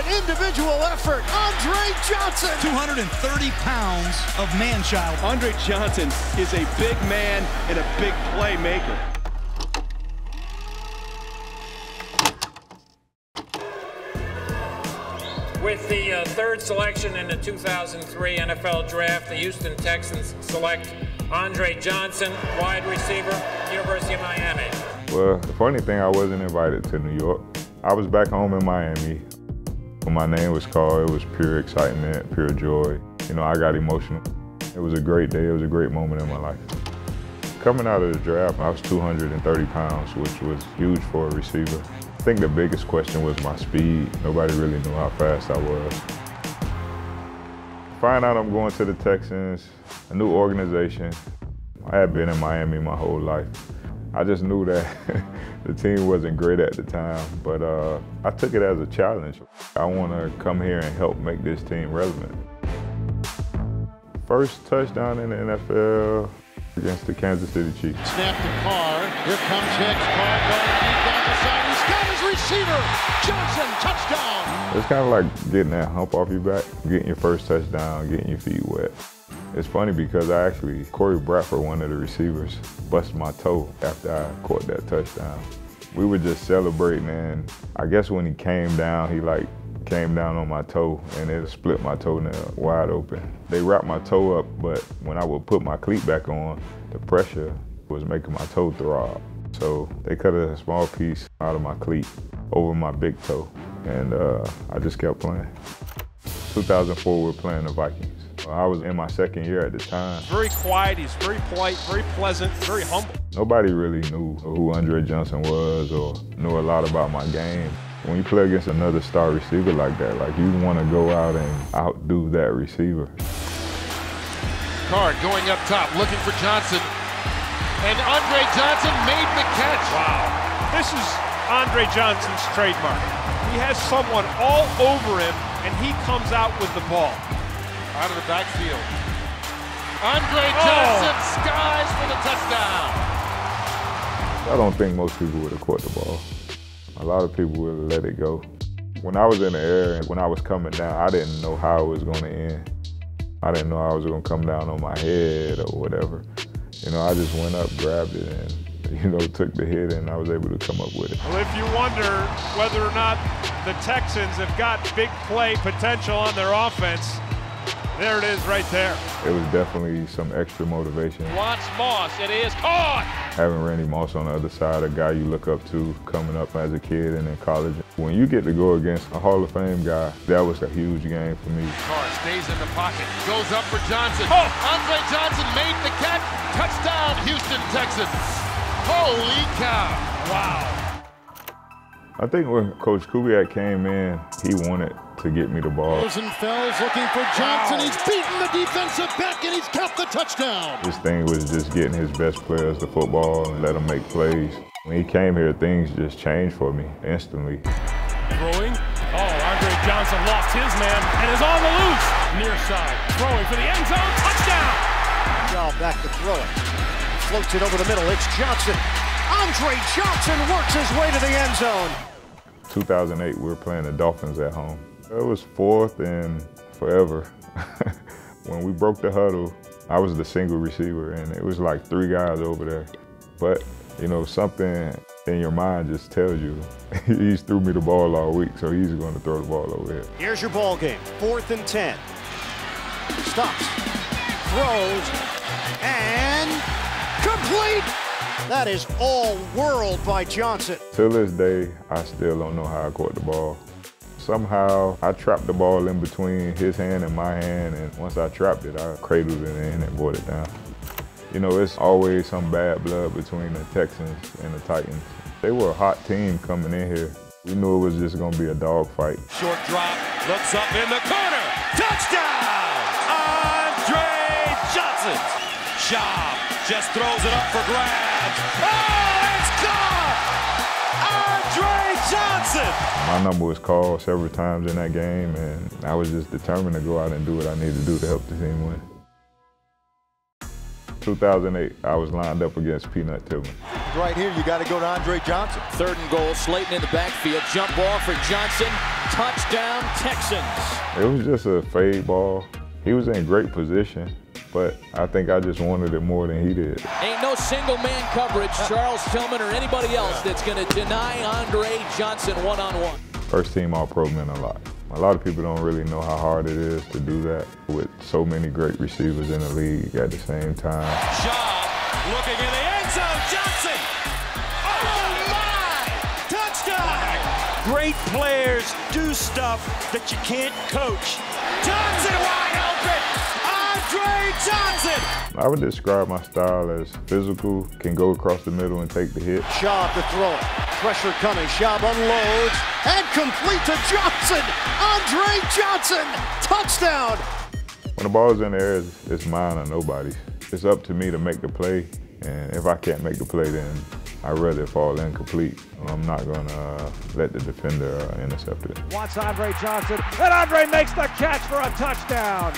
an individual effort. Andre Johnson. 230 pounds of man-child. Andre Johnson is a big man and a big playmaker. With the third selection in the 2003 NFL Draft, the Houston Texans select Andre Johnson, wide receiver, University of Miami. Well, the funny thing, I wasn't invited to New York. I was back home in Miami. When my name was called, it was pure excitement, pure joy. You know, I got emotional. It was a great day. It was a great moment in my life. Coming out of the draft, I was 230 pounds, which was huge for a receiver. I think the biggest question was my speed. Nobody really knew how fast I was. Find out I'm going to the Texans, a new organization. I had been in Miami my whole life. I just knew that the team wasn't great at the time, but I took it as a challenge. I want to come here and help make this team relevant. First touchdown in the NFL against the Kansas City Chiefs. Snap to Carr. Here comes Hicks. Carr going deep down the side. He's got his receiver. Johnson, touchdown. It's kind of like getting that hump off your back, getting your first touchdown, getting your feet wet. It's funny because Corey Bradford, one of the receivers, busted my toe after I caught that touchdown. We were just celebrating, and I guess when he came down, he came down on my toe, and it split my toenail wide open. They wrapped my toe up, but when I would put my cleat back on, the pressure was making my toe throb. So they cut a small piece out of my cleat over my big toe, and I just kept playing. 2004, we were playing the Vikings. I was in my second year at the time. Very quiet, he's very polite, very pleasant, very humble. Nobody really knew who Andre Johnson was or knew a lot about my game. When you play against another star receiver like that, you want to go out and outdo that receiver. Carr going up top, looking for Johnson. And Andre Johnson made the catch. Wow. This is Andre Johnson's trademark. He has someone all over him, and he comes out with the ball. Out of the backfield. Andre Johnson skies for the touchdown. I don't think most people would have caught the ball. A lot of people would have let it go. When I was in the air and when I was coming down, I didn't know how it was going to end. I didn't know I was going to come down on my head or whatever. You know, I just went up, grabbed it, and, took the hit, and I was able to come up with it. Well, if you wonder whether or not the Texans have got big play potential on their offense, there it is right there. It was definitely some extra motivation. Watch Moss, it is caught! Having Randy Moss on the other side, a guy you look up to coming up as a kid and in college. When you get to go against a Hall of Fame guy, that was a huge game for me. Carr stays in the pocket, goes up for Johnson. Andre Johnson made the catch. Touchdown, Houston Texans. Holy cow. Wow. I think when Coach Kubiak came in, he wanted to get me the ball. Rosenfeld's looking for Johnson. He's beaten the defensive back, and he's got the touchdown. His thing was just getting his best players the football and let them make plays. When he came here, things just changed for me instantly. Throwing. Andre Johnson lost his man and is on the loose. Near side. Throwing for the end zone. Touchdown. Now back to throw it. Floats it over the middle. It's Johnson. Andre Johnson works his way to the end zone. 2008, we were playing the Dolphins at home. It was fourth and forever. When we broke the huddle, I was the single receiver, and it was like 3 guys over there. But, something in your mind just tells you, he's threw me the ball all week, so he's going to throw the ball over here. Here's your ball game, 4th and 10. Stops, throws, and complete! That is all world by Johnson. Till this day, I still don't know how I caught the ball. Somehow, I trapped the ball in between his hand and my hand, and once I trapped it, I cradled it in and brought it down. It's always some bad blood between the Texans and the Titans. They were a hot team coming in here. We knew it was just going to be a dogfight. Short drop, looks up in the corner. Touchdown! Andre Johnson. Schaub just throws it up for grabs. Oh, it's caught! Andre Johnson! My number was called several times in that game, and I was just determined to go out and do what I needed to do to help the team win. 2008, I was lined up against Peanut Tillman. Right here, you got to go to Andre Johnson. 3rd and goal, Slayton in the backfield. Jump ball for Johnson. Touchdown, Texans. It was just a fade ball. He was in great position, but I think I just wanted it more than he did. Ain't no single man coverage, Charles Tillman or anybody else that's going to deny Andre Johnson one-on-one. First team All-Pro meant a lot. A lot of people don't really know how hard it is to do that with so many great receivers in the league at the same time. Shaw looking in the end zone. Johnson. Oh my! Touchdown! Great players do stuff that you can't coach. Johnson wide open. Andre Johnson. I would describe my style as physical, can go across the middle and take the hit. Schaub to throw it. Pressure coming. Schaub unloads and complete to Johnson. Andre Johnson, touchdown. When the ball's in the air, it's mine or nobody's. It's up to me to make the play, and if I can't make the play, then I'd rather fall incomplete. I'm not gonna let the defender intercept it. Wants Andre Johnson, and Andre makes the catch for a touchdown.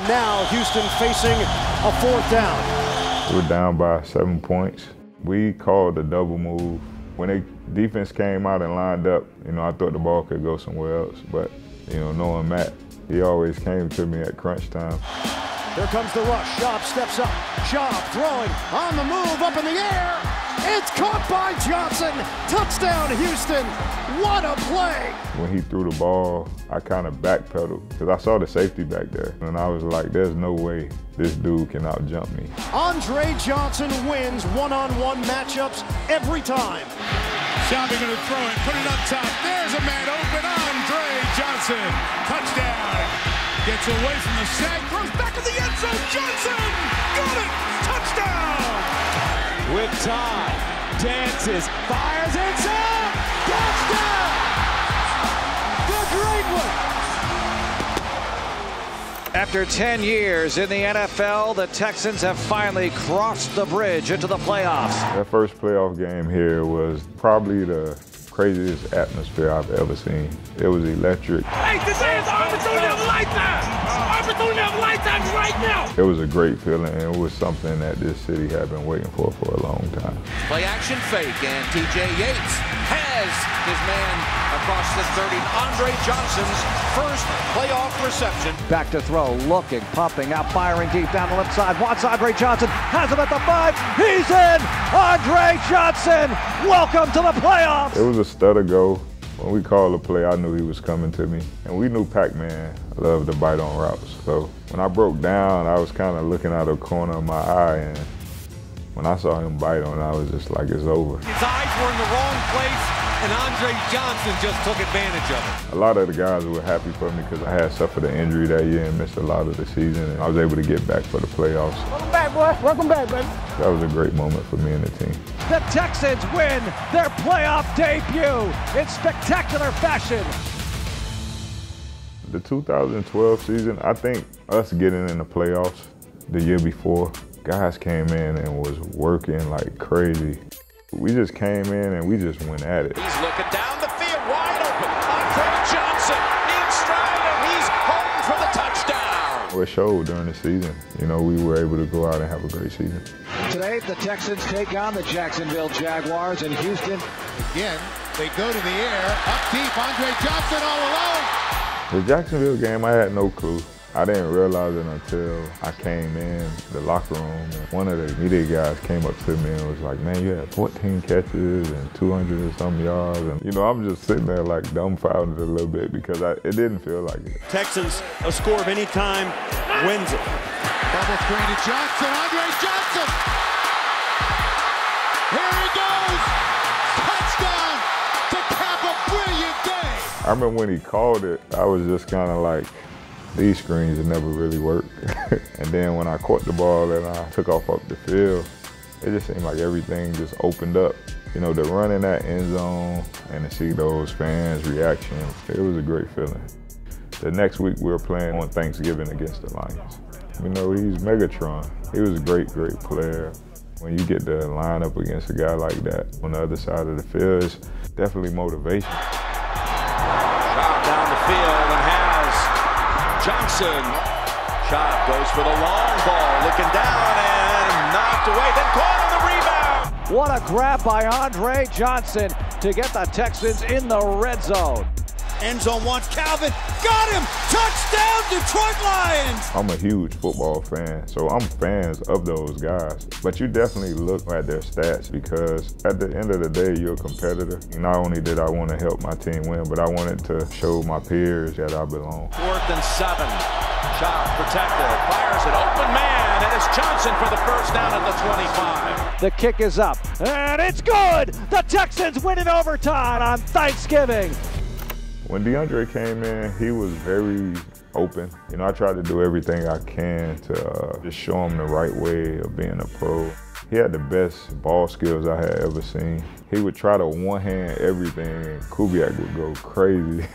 Now Houston facing a 4th down. We're down by 7 points. We called a double move. When the defense came out and lined up, I thought the ball could go somewhere else, but, knowing Matt, he always came to me at crunch time. Here comes the rush. Schaub steps up. Schaub throwing on the move, up in the air. It's caught by Johnson. Touchdown, Houston. What a play. When he threw the ball, I kind of backpedaled because I saw the safety back there. And I was like, there's no way this dude can out-jump me. Andre Johnson wins one-on-one matchups every time. Schaub going to throw it, put it up top. There's a man open. Andre Johnson. Touchdown. Gets away from the sack, throws back in the end zone. Johnson got it! Touchdown! With time, dances, fires inside! Touchdown! The great one! After 10 years in the NFL, the Texans have finally crossed the bridge into the playoffs. That first playoff game here was probably the craziest atmosphere I've ever seen. It was electric. Hey, this is opportunity of a lifetime! Opportunity of a lifetime right now! It was a great feeling, and it was something that this city had been waiting for a long time. Play action fake, and TJ Yates has his man across the 30. Andre Johnson's first playoff reception. Back to throw, looking, pumping, out firing deep down the left side. Wants Andre Johnson, has him at the 5. He's in! Andre Johnson, welcome to the playoffs! It was a stutter go. When we called the play, I knew he was coming to me. And we knew Pac-Man loved to bite on routes. So when I broke down, I was kind of looking out of the corner of my eye, and when I saw him bite on it, I was just like, it's over. His eyes were in the wrong place, and Andre Johnson just took advantage of it. A lot of the guys were happy for me because I had suffered an injury that year and missed a lot of the season, and I was able to get back for the playoffs. Welcome back, boy. Welcome back, baby. That was a great moment for me and the team. The Texans win their playoff debut in spectacular fashion. The 2012 season, I think us getting in the playoffs the year before, guys came in and was working like crazy. We just came in and we just went at it. He's looking down the field, wide open. Andre Johnson in stride, and he's home for the touchdown. Well, it showed during the season. We were able to go out and have a great season. Today, the Texans take on the Jacksonville Jaguars in Houston. Again, they go to the air, up deep, Andre Johnson all alone. The Jacksonville game, I had no clue. I didn't realize it until I came in the locker room, and one of the media guys came up to me and was like, man, you had 14 catches and 200 and some yards. And, I'm just sitting there like dumbfounded a little bit because it didn't feel like it. Texans, a score of any kind wins it. Double screen to Johnson, Andre Johnson. Here he goes. Touchdown to cap a brilliant day. I remember when he called it, I was just kind of like, these screens have never really worked. And then when I caught the ball and I took off up the field, it just seemed like everything just opened up. To run in that end zone and to see those fans' reaction, it was a great feeling. The next week we were playing on Thanksgiving against the Lions. He's Megatron. He was a great, great player. When you get to line up against a guy like that on the other side of the field, it's definitely motivation. Down the field and has Johnson Schaub goes for the long ball, looking down and knocked away, then caught on the rebound. What a grab by Andre Johnson to get the Texans in the red zone. End zone wants Calvin. Got him! Touchdown, Detroit Lions! I'm a huge football fan, so I'm fans of those guys. But you definitely look at their stats because at the end of the day, you're a competitor. Not only did I want to help my team win, but I wanted to show my peers that I belong. 4th and 7. Schaub protected, fires it, open man, and it's Johnson for the first down at the 25. The kick is up, and it's good! The Texans win in overtime on Thanksgiving. When DeAndre came in, he was very open. You know, I tried to do everything I can to just show him the right way of being a pro. He had the best ball skills I had ever seen. He would try to one-hand everything, and Kubiak would go crazy.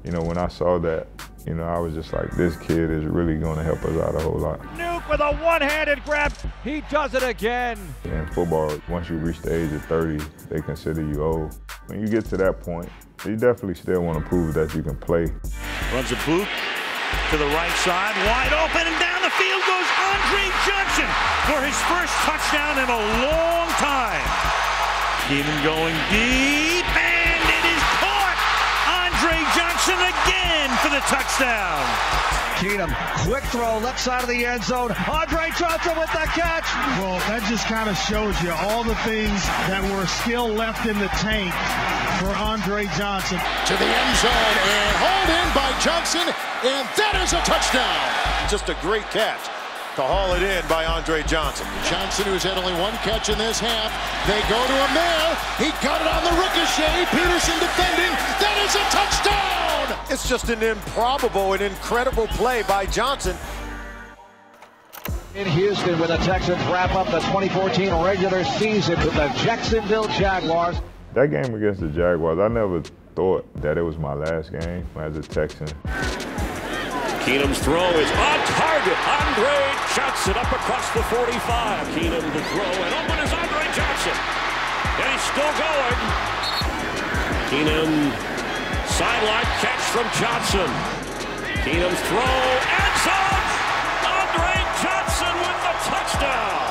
You know, when I saw that, you know, I was just like, this kid is really going to help us out a whole lot. Nuke with a one-handed grab. He does it again. In football, once you reach the age of 30, they consider you old. When you get to that point, you definitely still want to prove that you can play. Runs a boot to the right side, wide open, and down the field goes Andre Johnson for his first touchdown in a long time. Keenum going deep, and it is caught. Andre Johnson again for the touchdown. Keenum, quick throw, left side of the end zone. Andre Johnson with the catch. Well, that just kind of shows you all the things that were still left in the tank for Andre Johnson. To the end zone and hauled in by Johnson, and that is a touchdown. Just a great catch to haul it in by Andre Johnson. Johnson, who's had only one catch in this half, they go to him there. He got it on the ricochet. Peterson defending. That is a touchdown. It's just an improbable and incredible play by Johnson. In Houston, where the Texans wrap up the 2014 regular season with the Jacksonville Jaguars. That game against the Jaguars, I never thought that it was my last game as a Texan. Keenum's throw is on target. Andre Johnson up across the 45. Keenum to throw, and open is Andre Johnson. And he's still going. Keenum, sideline catch from Johnson. Keenum's throw, end zone. Andre Johnson with the touchdown.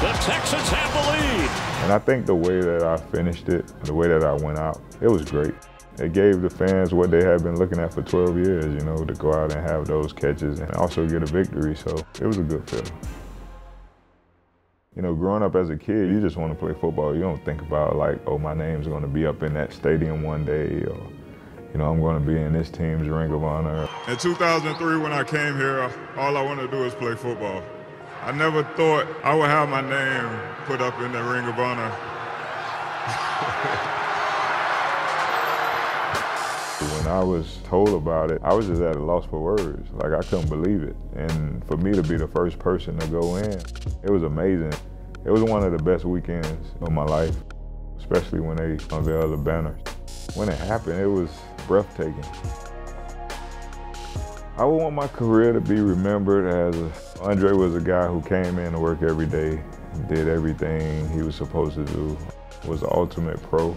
The Texans have the lead. And I think the way that I finished it, the way that I went out, it was great. It gave the fans what they had been looking at for 12 years, you know, to go out and have those catches and also get a victory. So it was a good feeling. You know, growing up as a kid, you just want to play football. You don't think about like, oh, my name's going to be up in that stadium one day, or, you know, I'm going to be in this team's Ring of Honor. In 2003, when I came here, all I wanted to do was play football. I never thought I would have my name put up in the Ring of Honor. When I was told about it, I was just at a loss for words. Like, I couldn't believe it. And for me to be the first person to go in, it was amazing. It was one of the best weekends of my life, especially when they unveiled the banners. When it happened, it was breathtaking. I would want my career to be remembered as Andre was a guy who came in to work every day, did everything he was supposed to do, was the ultimate pro,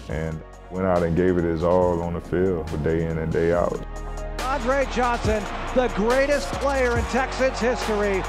and went out and gave it his all on the field for day in and day out. Andre Johnson, the greatest player in Texans history.